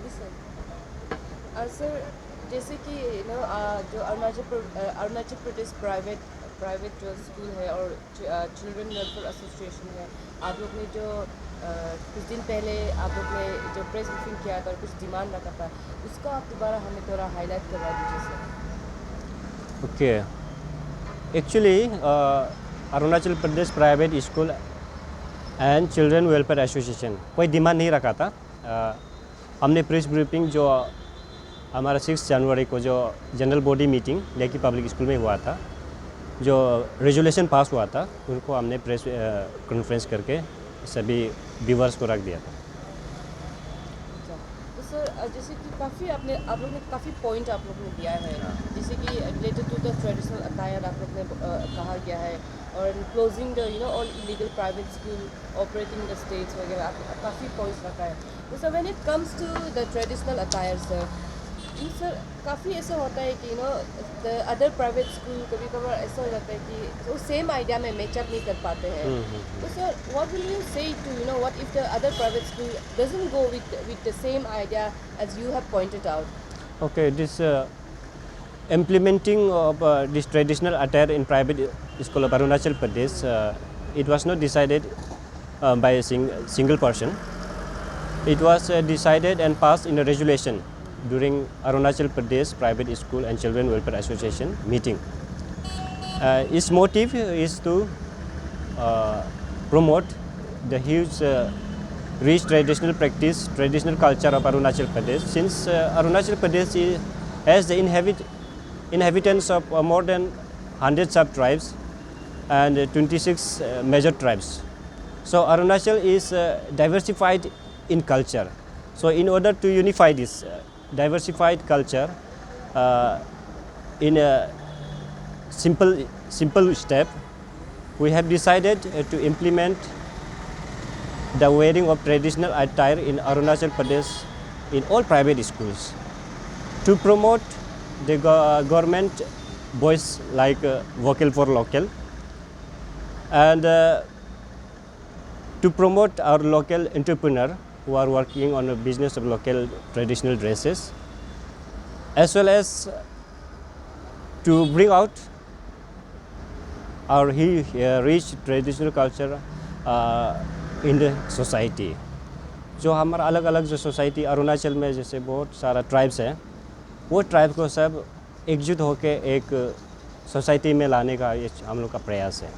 जी sir. Sir जैसे कि जो अरुणाचल प्रदेश प्राइवेट जो स्कूल है और चिल्ड्रन वेलफेयर एसोसिएशन है, आप लोग ने जो कुछ दिन पहले आप लोग ने जो प्रेस ब्रीफिंग किया था और कुछ डिमांड रखा था, उसका आप दोबारा हमें थोड़ा हाईलाइट करवा दीजिए sir. Okay. Actually, Arunachal Pradesh private school and children welfare association कोई डिमांड नहीं रखा था। हमने प्रेस ब्रीफिंग जो हमारा 6 जनवरी को जो जनरल बॉडी मीटिंग लेकी पब्लिक स्कूल में हुआ था, जो रेजोल्यूशन पास हुआ था, उनको हमने प्रेस कॉन्फ्रेंस करके सभी व्यूवर्स को रख दिया था। तो सर जैसे कि आप लोग ने काफ़ी पॉइंट आप लोग ने दिया है, जैसे कि related to the traditional attire आप लोग ने कहा गया है, और closing the all illegal private school operating the states वगैरह आप काफ़ी पॉइंट्स रखा है। तो sir when it comes to the traditional attire sir, sir काफ़ी ऐसा होता है कि द अदर प्राइवेट स्कूल कभी कभार ऐसा हो जाता है कि वो सेम आइडिया में मैचअप नहीं कर पाते हैं। तो sir what will you say to what if the other private school doesn't go with the same idea as you have pointed out? Okay, this implementing of this traditional attire in private school of Arunachal Pradesh, it was not decided by a single person. It was decided and passed in a resolution during Arunachal Pradesh Private School and Children Welfare Association meeting. Its motive is to promote the huge rich traditional practice, traditional culture of Arunachal Pradesh. Since Arunachal Pradesh has the inhabitants of more than 100 sub-tribes and 26 major tribes. So Arunachal is diversified in culture. So in order to unify this diversified culture in a simple step, we have decided to implement the wearing of traditional attire in Arunachal Pradesh in all private schools to promote the government voice like vocal for local, and to promote our local entrepreneur who are working on a business of local traditional dresses, as well as to bring out our rich traditional culture in the society. जो हमारा अलग अलग जो society Arunachal में जैसे बहुत सारा tribes है, वो ट्राइब को सब एकजुट होकर एक सोसाइटी में लाने का ये हम लोग का प्रयास है।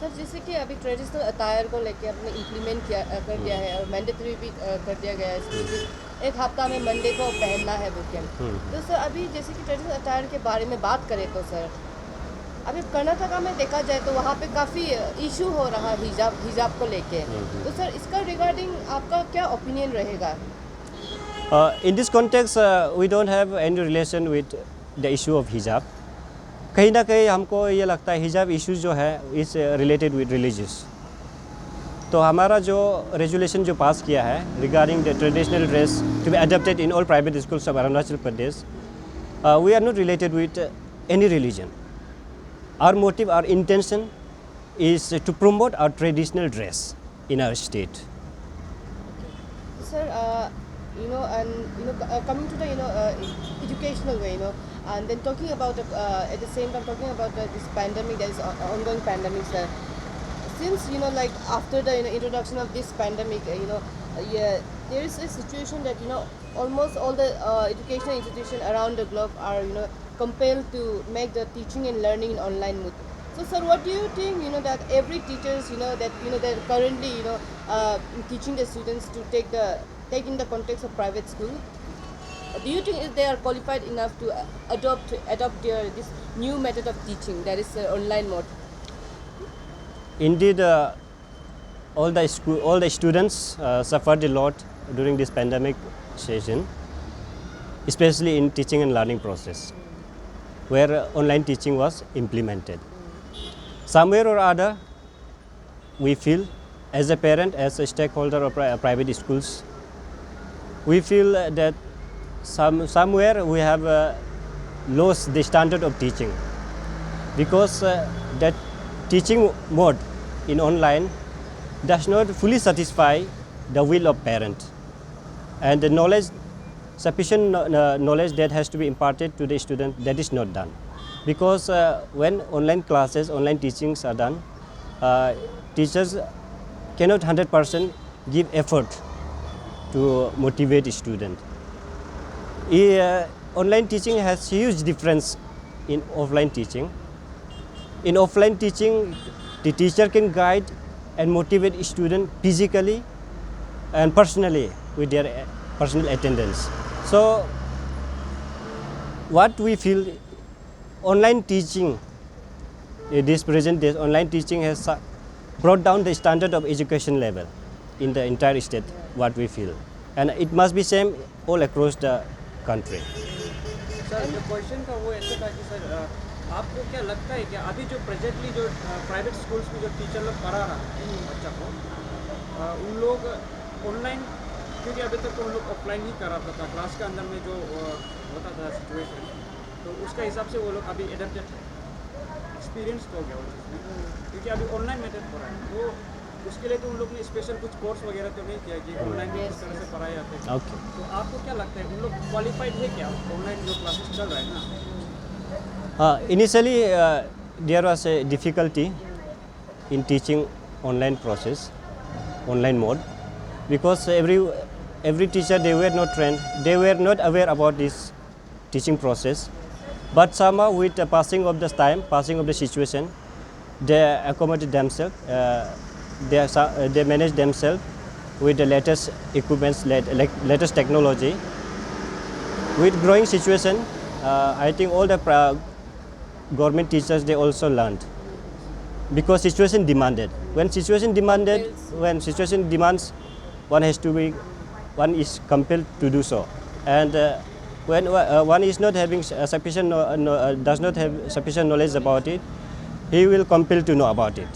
सर जैसे कि अभी ट्रेडिशनल अटायर को लेके आपने इम्प्लीमेंट कर दिया है और मैंडेटरी भी कर दिया गया है, इसमें एक हफ्ता में मंडे को पहनना है बुकेम। तो सर अभी जैसे कि ट्रेडिशनल अटायर के बारे में बात करें तो सर अभी कर्नाटका में देखा जाए तो वहाँ पे काफ़ी इशू हो रहा है हिजाब को लेके। तो सर इसका रिगार्डिंग आपका क्या ओपिनियन रहेगा? In this context, we don't have any relation with the issue of hijab. कहीं ना कहीं हमको ये लगता है हिजाब इश्यूज जो है इस रिलेटेड विद रिलीजियस। तो हमारा जो रेजुलेशन जो पास किया है regarding the traditional dress to be adopted in all private schools of Arunachal Pradesh, we are not related with any religion. Our motive, our intention is to promote our traditional dress in our state. Sir, coming to the educational way, and then talking about at the same time talking about this pandemic, that is ongoing pandemic, sir. Since like after the introduction of this pandemic, there is a situation that almost all the educational institutions around the globe are compelled to make the teaching and learning in online mode. So sir, what do you think that every teachers that they're currently teaching the students to take in the context of private school, do you think if they are qualified enough to adopt this new method of teaching, that is online mode? Indeed, all the students suffered a lot during this pandemic session, especially in teaching and learning process, where online teaching was implemented. Somewhere or other, we feel as a parent, as a stakeholder of private schools, we feel that somewhere we have lost the standard of teaching, because that teaching mode in online does not fully satisfy the will of parent, and the knowledge sufficient knowledge that has to be imparted to the student, that is not done. Because when online classes, online teachings are done, teachers cannot 100% give effort to motivate student. Online teaching has huge difference in offline teaching. In offline teaching, the teacher can guide and motivate student physically and personally with their personal attendance. So what we feel, online teaching, this present days, online teaching has brought down the standard of education level in the entire state, what we feel. And it must be same all across the country. Sir जो question था वो ऐसा था कि sir आपको क्या लगता है कि अभी जो प्रेजेंटली जो प्राइवेट स्कूल्स में जो टीचर लोग पढ़ा रहा है बच्चा को उन लोग ऑनलाइन, क्योंकि अभी तक तो उन लोग ऑफलाइन ही कराता था क्लास के अंदर में जो होता था सिचुएशन, तो उसका हिसाब से वो लोग अभी एडेप्टेड एक्सपीरियंस हो गया उस चीज़ में, क्योंकि अभी ऑनलाइन मेथड हो रहा है, तो उसके लिए तो उन लोग ने स्पेशल कुछ कोर्स वगैरह तो नहीं किया कि ऑनलाइन में किस तरह से पढ़ाए जाते हैं। Okay. तो आपको क्या लगता है उन लोग क्वालिफाइड है क्या ऑनलाइन जो क्लासेस चल रहा है ना? Initially, there was a difficulty in teaching online process, online mode, because every teacher, they were not trained, they were not aware about this teaching process. But somehow with the passing of the time, passing of the situation, they accommodate themselves, they manage themselves with the latest equipments, latest technology. With growing situation, I think all the government teachers, they also learned, because situation demanded. When situation demands, one is compelled to do so. And when one is not having sufficient, does not have sufficient knowledge about it, he will compel to know about it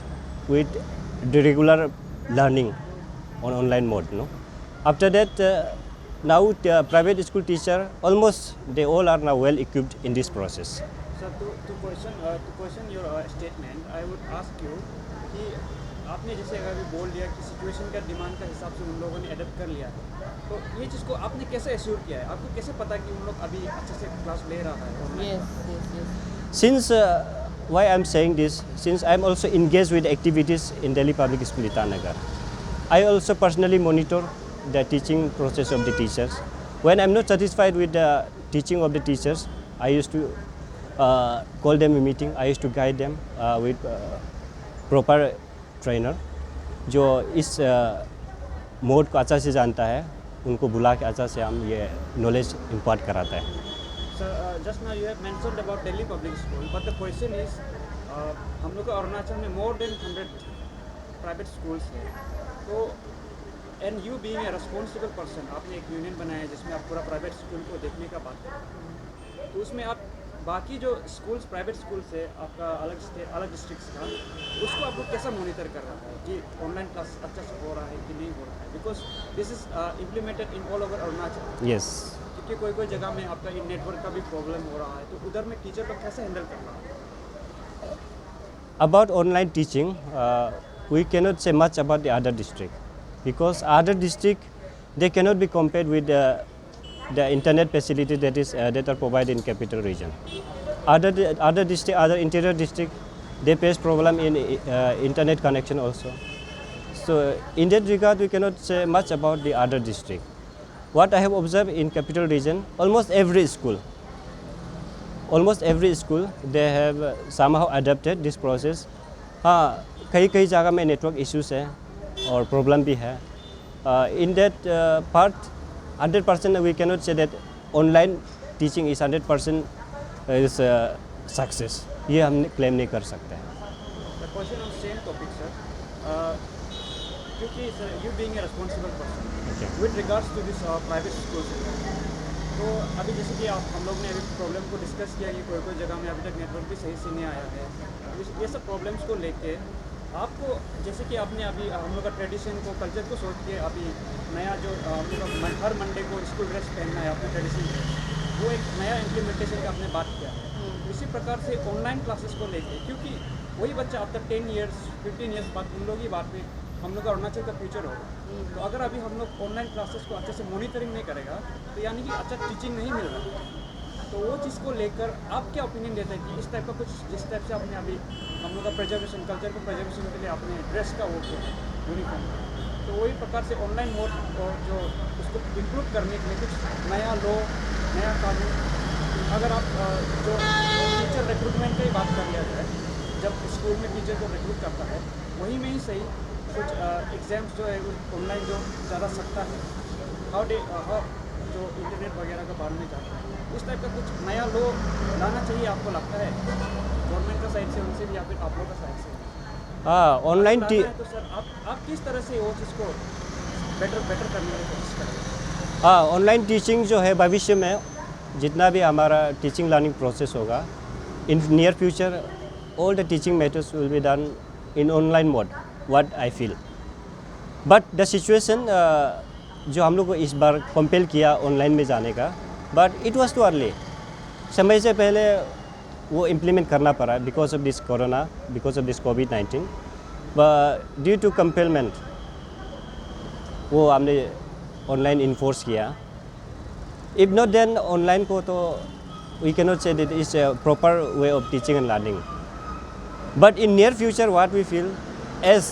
with the regular learning on online mode. No? After that, now the private school teacher, almost they all are now well equipped in this process. Sir to question your statement, I would ask you कि आपने जैसे अभी बोल दिया कि situation का demand का हिसाब से उन लोगों ने एडेप्ट कर लिया है, तो ये चीज़ को आपने कैसे एश्योर किया है? आपको कैसे पता कि उन लोग अभी अच्छे से क्लास ले रहा है? Yes. Since why I'm saying this, since I'm also engaged with activities in Delhi Public School Itanagar, I also personally monitor the teaching process of the teachers. When I'm not satisfied with the teaching of the teachers, I used to call them a meeting. I used to guide them with proper trainer, जो इस mode को अच्छा से जानता है, उनको बुला के अच्छा से हम ये नॉलेज इम्पार्ट कराता है. Sir, just now you have mentioned about Delhi Public School, but the question is, हम लोग का अरुणाचल में more than 100 private schools हैं, तो and you being a responsible person, आपने एक यूनियन बनाया है जिसमें आप पूरा प्राइवेट स्कूल को देखने का बात करें, तो उसमें आप बाकी जो स्कूल्स प्राइवेट स्कूल्स है आपका अलग डिस्ट्रिक्ट्स का, उसको आपको कैसा मॉनिटर कर रहा है कि ऑनलाइन क्लास अच्छा से हो रहा है कि नहीं हो रहा है? Because this is implemented in all over Arunachal. Yes. क्योंकि कोई जगह में आपका नेटवर्क का भी प्रॉब्लम हो रहा है, तो उधर में टीचर लोग कैसे हैंडल कर रहा है? About online teaching, we cannot say much about the other district, because other district, they cannot be compared with the internet facility that are provided in capital region. Other district, other interior district, they face problem in internet connection also. So in that regard, we cannot say much about the other district. What I have observed in capital region, almost every school, they have somehow adapted this process. हाँ, कई जगह में network issues है और problem भी है. In that part, 100% we cannot say that online teaching is 100% is success. ये हम claim नहीं कर सकते हैं. The question on same topic, sir. क्योंकि sir, you being a responsible person, Okay. with regards to this private schools, तो अभी जैसे कि हम लोग ने अभी प्रॉब्लम को डिस्कस किया कि कोई जगह में अभी तक नेटवर्क भी सही से नहीं आया है, ये सब प्रॉब्लम्स को लेके आपको, जैसे कि आपने अभी हम लोग का ट्रेडिशन को, कल्चर को सोच के अभी नया जो हम लोग का हर मंडे को स्कूल ड्रेस पहनना है अपने ट्रेडिशन ड्रेस, वो एक नया इम्प्लीमेंटेशन का आपने बात किया है. इसी प्रकार से ऑनलाइन क्लासेस को लेके, क्योंकि वही बच्चा आफ्टर 10 ईयर्स 15 ईयर्स बाद उन लोग ही बात में हम लोग का अरुणाचल का फ्यूचर होगा। तो अगर अभी हम लोग ऑनलाइन क्लासेस को अच्छे से मॉनिटरिंग नहीं करेगा तो यानी कि अच्छा टीचिंग नहीं मिल रहा। तो वो चीज़ को लेकर आप क्या ओपिनियन देते हैं कि इस टाइप का कुछ, जिस टाइप से आपने अभी हम लोग का प्रिजर्वेशन, कल्चर को प्रिजर्वेशन के लिए आपने ड्रेस का वो किया यूनिफॉर्म, तो वही प्रकार से ऑनलाइन मोड और जो उसको इम्प्रूव करने के लिए कुछ नया लॉ, नया कानून, अगर आप जो टीचर रिक्रूटमेंट की बात कर लिया जाए, जब स्कूल में टीचर को रिक्रूट करता है वहीं में ही सही कुछ एग्ज़ाम्स जो है ऑनलाइन जो ज़्यादा सकता है, हाउ जो इंटरनेट वगैरह का बारे में जाता है, इस टाइप का कुछ नया लॉ लाना चाहिए आपको लगता है गवर्नमेंट का साइड से, उनसे भी या फिर आप लोग का साइड से? हाँ, ऑनलाइन तो सर आप किस तरह से वो चीज़ को बेटर करने की कोशिश करेंगे? हाँ, ऑनलाइन टीचिंग जो है भविष्य में जितना भी हमारा टीचिंग लर्निंग प्रोसेस होगा, इन near future all the teaching methods will be done in online mode, what I feel. But the situation जो हम लोग को इस बार कंपेल किया ऑनलाइन में जाने का, but it was too early. समय से पहले वो इम्प्लीमेंट करना पड़ा because of this corona, because of this कोविड-19। ड्यू टू कंपेलमेंट वो हमने ऑनलाइन इन्फोर्स किया। इफ नॉट देन ऑनलाइन को तो we can not say that is a proper way of teaching and learning. But in near future what we feel, as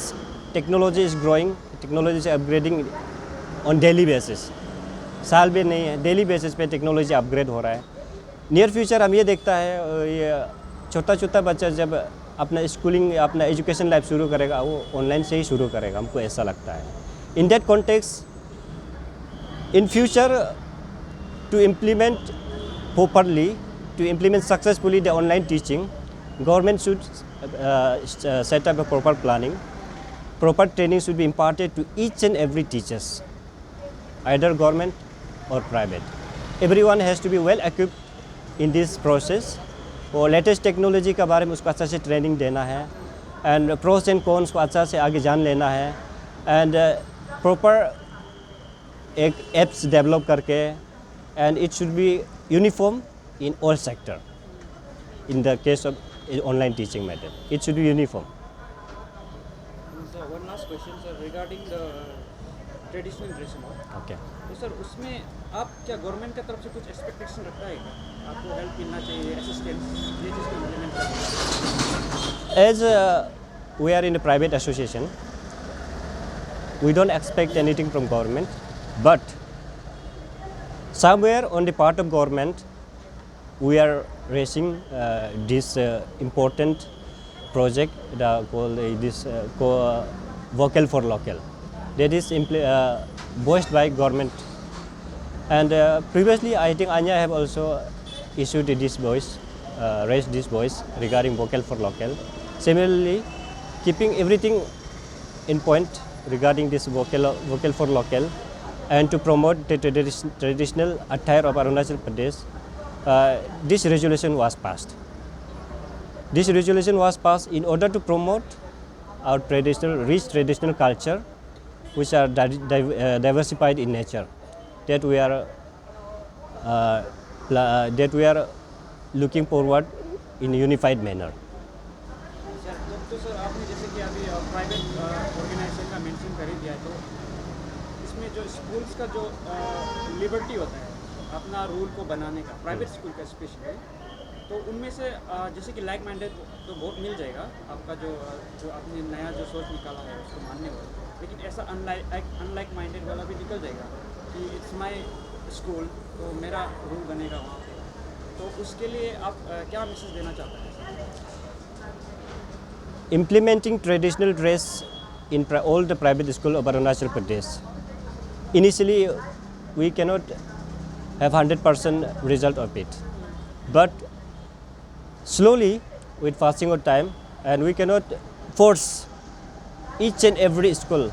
technology is growing, technology is upgrading on daily basis, साल भी नहीं है, daily basis पे technology upgrade हो रहा है। Near future हम ये देखता है, ये छोटा छोटा बच्चा जब अपना स्कूलिंग, अपना एजुकेशन लाइफ शुरू करेगा, वो ऑनलाइन से ही शुरू करेगा, हमको ऐसा लगता है। In that context, in future to implement properly, to implement successfully the online teaching, government should set up a proper planning. Proper training should be imparted to each and every teachers, either government or private. Everyone has to be well equipped in this process. और latest technology के बारे में उसको अच्छा से training देना है, and pros and cons को अच्छा से आगे जान लेना है, एंड प्रॉपर एक एप्स डेवलप करके, and it should be uniform in all sector. In the case of online teaching method, it should be uniform. Sir, one last question, sir, regarding the traditional dress law. Okay. तो sir उसमें आप क्या government की तरफ से कुछ expectation रखता है क्या? आपको हेल्प मिलना चाहिए, असिस्टेंस, ये चीज़ को इम्प्लीमेंट करना? As we are in a private association, we don't expect anything from government, but somewhere on the part of government, we are raising this important project called Vocal for Local. That is voiced by government. And previously, I think Anya have also issued this voice, raised this voice regarding Vocal for Local. Similarly, keeping everything in point regarding this Vocal for Local, and to promote the traditional attire of Arunachal Pradesh, this resolution was passed. This resolution was passed in order to promote our rich traditional culture, which are diversified in nature, that we are looking forward in a unified manner. Sir तो sir आपने जैसे कि अभी private organisation का mention कर ही दिया है, तो इसमें जो स्कूल्स का जो लिबर्टी होता है अपना रूल को बनाने का, प्राइवेट स्कूल का स्पेशली, तो उनमें से जैसे कि लाइक माइंडेड तो बहुत मिल जाएगा आपका, जो आपने नया जो सोच निकाला है उसको मानने वाला, लेकिन ऐसा अनलाइक माइंडेड वाला भी निकल जाएगा कि इट्स माय स्कूल तो मेरा रूल बनेगा वहाँ पे, तो उसके लिए आप क्या मैसेज देना चाहते हैं? Implementing traditional dress in all the private schools of Arunachal Pradesh. Initially, we cannot have 100% result of it, but slowly, with passing of time, and we cannot force each and every school,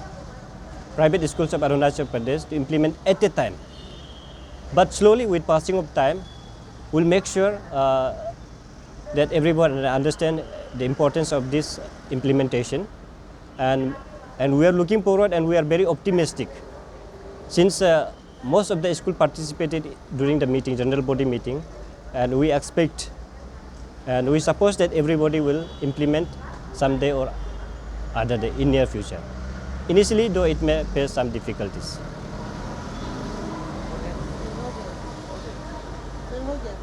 private schools of Arunachal Pradesh, to implement at a time. But slowly, with passing of time, we'll make sure that everyone understand the importance of this implementation, and we are looking forward, and we are very optimistic, since most of the school participated during the meeting, general body meeting, and we expect and we suppose that everybody will implement someday or other day in near future. Initially, though, it may face some difficulties. फिर हो गया